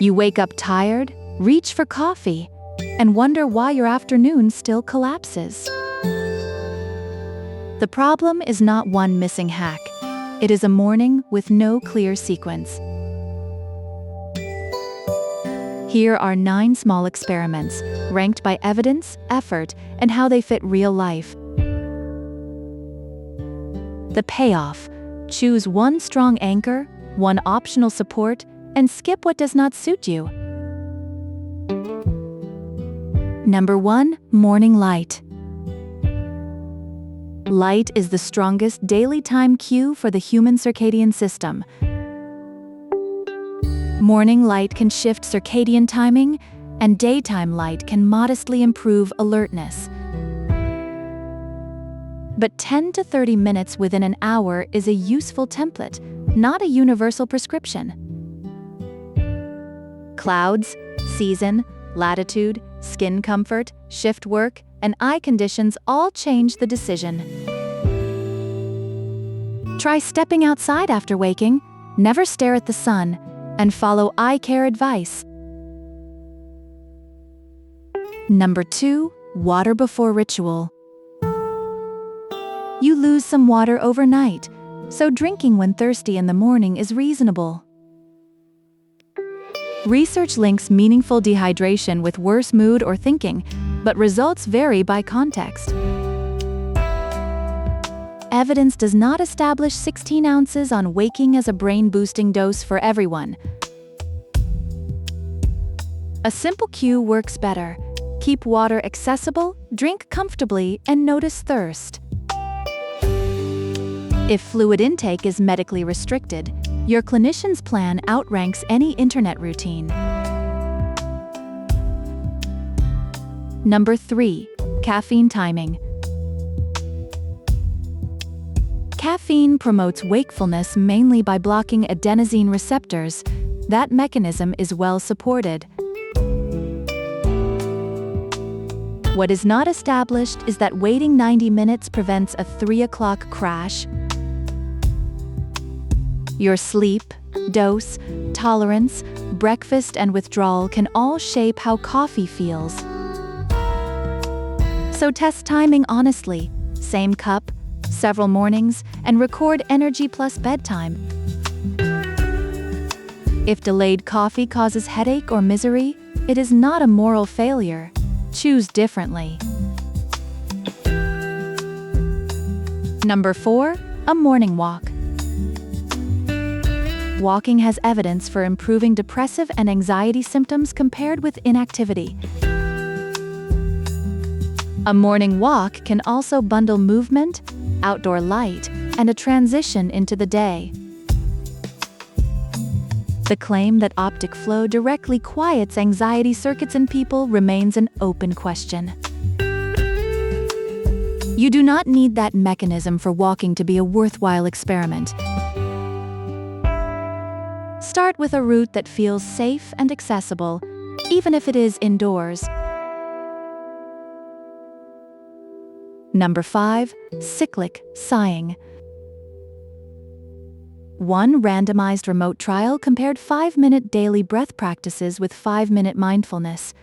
You wake up tired, reach for coffee, and wonder why your afternoon still collapses. The problem is not one missing hack. It is a morning with no clear sequence. Here are 9 small experiments, ranked by evidence, effort, and how they fit real life. The payoff: choose one strong anchor, one optional support, and skip what does not suit you. Number 1. Morning light. Light is the strongest daily time cue for the human circadian system. Morning light can shift circadian timing, and daytime light can modestly improve alertness. But 10 to 30 minutes within an hour is a useful template, not a universal prescription. Clouds, season, latitude, skin comfort, shift work, and eye conditions all change the decision. Try stepping outside after waking, never stare at the sun, and follow eye care advice. Number 2. Water before ritual. You lose some water overnight, so drinking when thirsty in the morning is reasonable. Research links meaningful dehydration with worse mood or thinking, but results vary by context. Evidence does not establish 16 ounces on waking as a brain-boosting dose for everyone. A simple cue works better. Keep water accessible, drink comfortably, and notice thirst. If fluid intake is medically restricted, your clinician's plan outranks any internet routine. Number 3. Caffeine timing. Caffeine promotes wakefulness mainly by blocking adenosine receptors. That mechanism is well supported. What is not established is that waiting 90 minutes prevents a 3 o'clock crash. Your sleep, dose, tolerance, breakfast, and withdrawal can all shape how coffee feels. So test timing honestly. Same cup, several mornings, and record energy plus bedtime. If delayed coffee causes headache or misery, it is not a moral failure. Choose differently. Number 4. A morning walk. Walking has evidence for improving depressive and anxiety symptoms compared with inactivity. A morning walk can also bundle movement, outdoor light, and a transition into the day. The claim that optic flow directly quiets anxiety circuits in people remains an open question. You do not need that mechanism for walking to be a worthwhile experiment. Start with a route that feels safe and accessible, even if it is indoors. Number 5. Cyclic Sighing. One randomized remote trial compared 5-minute daily breath practices with 5-minute mindfulness.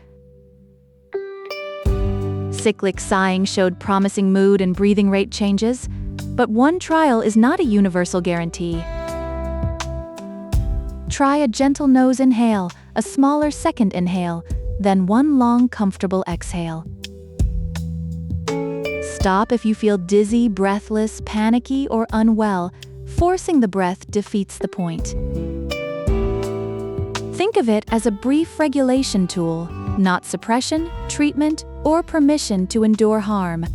Cyclic sighing showed promising mood and breathing rate changes, but one trial is not a universal guarantee. Try a gentle nose inhale, a smaller second inhale, then one long, comfortable exhale. Stop if you feel dizzy, breathless, panicky, or unwell. Forcing the breath defeats the point. Think of it as a brief regulation tool, not suppression, treatment, or permission to endure harm.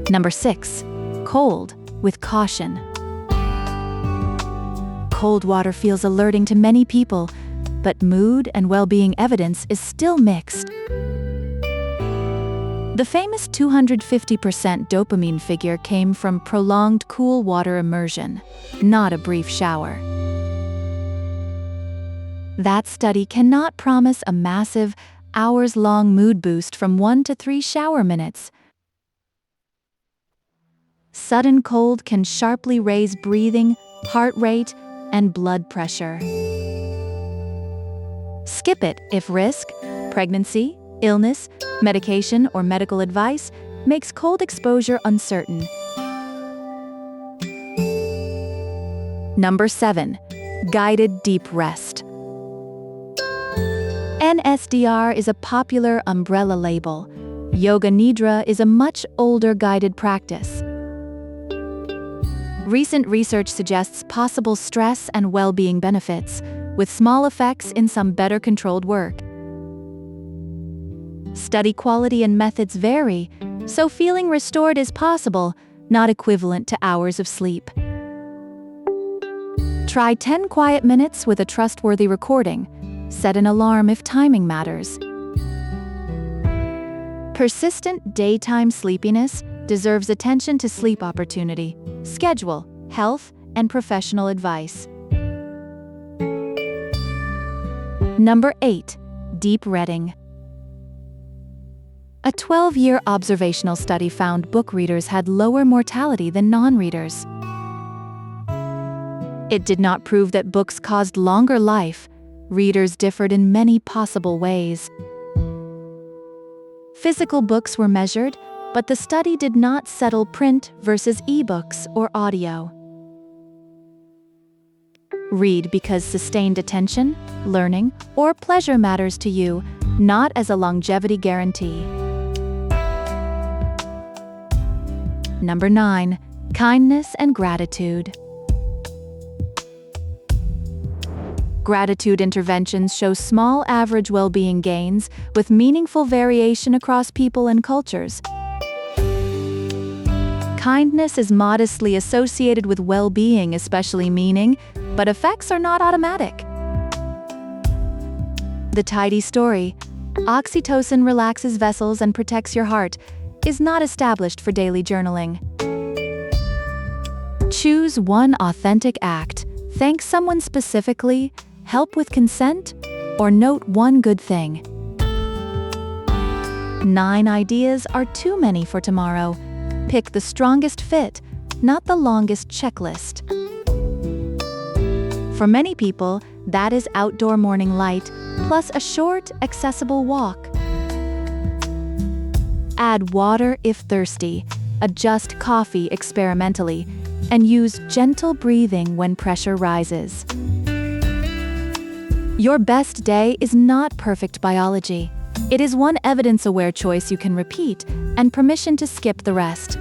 Number 6. Cold with caution. Cold water feels alerting to many people, but mood and well-being evidence is still mixed. The famous 250% dopamine figure came from prolonged cool water immersion, not a brief shower. That study cannot promise a massive, hours-long mood boost from 1 to 3 shower minutes. Sudden cold can sharply raise breathing, heart rate, and blood pressure. Skip it if risk, pregnancy, illness, medication, or medical advice makes cold exposure uncertain. Number 7. Guided deep rest. NSDR is a popular umbrella label. Yoga Nidra is a much older guided practice. Recent research suggests possible stress and well-being benefits, with small effects in some better controlled work. Study quality and methods vary, so feeling restored is possible, not equivalent to hours of sleep. Try 10 quiet minutes with a trustworthy recording. Set an alarm if timing matters. Persistent daytime sleepiness deserves attention to sleep opportunity, schedule, health, and professional advice. Number 8. Deep reading. A 12-year observational study found book readers had lower mortality than non-readers. It did not prove that books caused longer life. Readers differed in many possible ways. Physical books were measured, but the study did not settle print versus e-books or audio. Read because sustained attention, learning, or pleasure matters to you, not as a longevity guarantee. Number 9. Kindness and gratitude. Gratitude interventions show small average well-being gains with meaningful variation across people and cultures. Kindness is modestly associated with well-being, especially meaning, but effects are not automatic. The tidy story, oxytocin relaxes vessels and protects your heart, is not established for daily journaling. Choose one authentic act, thank someone specifically, help with consent, or note one good thing. 9 ideas are too many for tomorrow. Pick the strongest fit, not the longest checklist. For many people, that is outdoor morning light, plus a short, accessible walk. Add water if thirsty, adjust coffee experimentally, and use gentle breathing when pressure rises. Your best day is not perfect biology. It is one evidence-aware choice you can repeat and permission to skip the rest.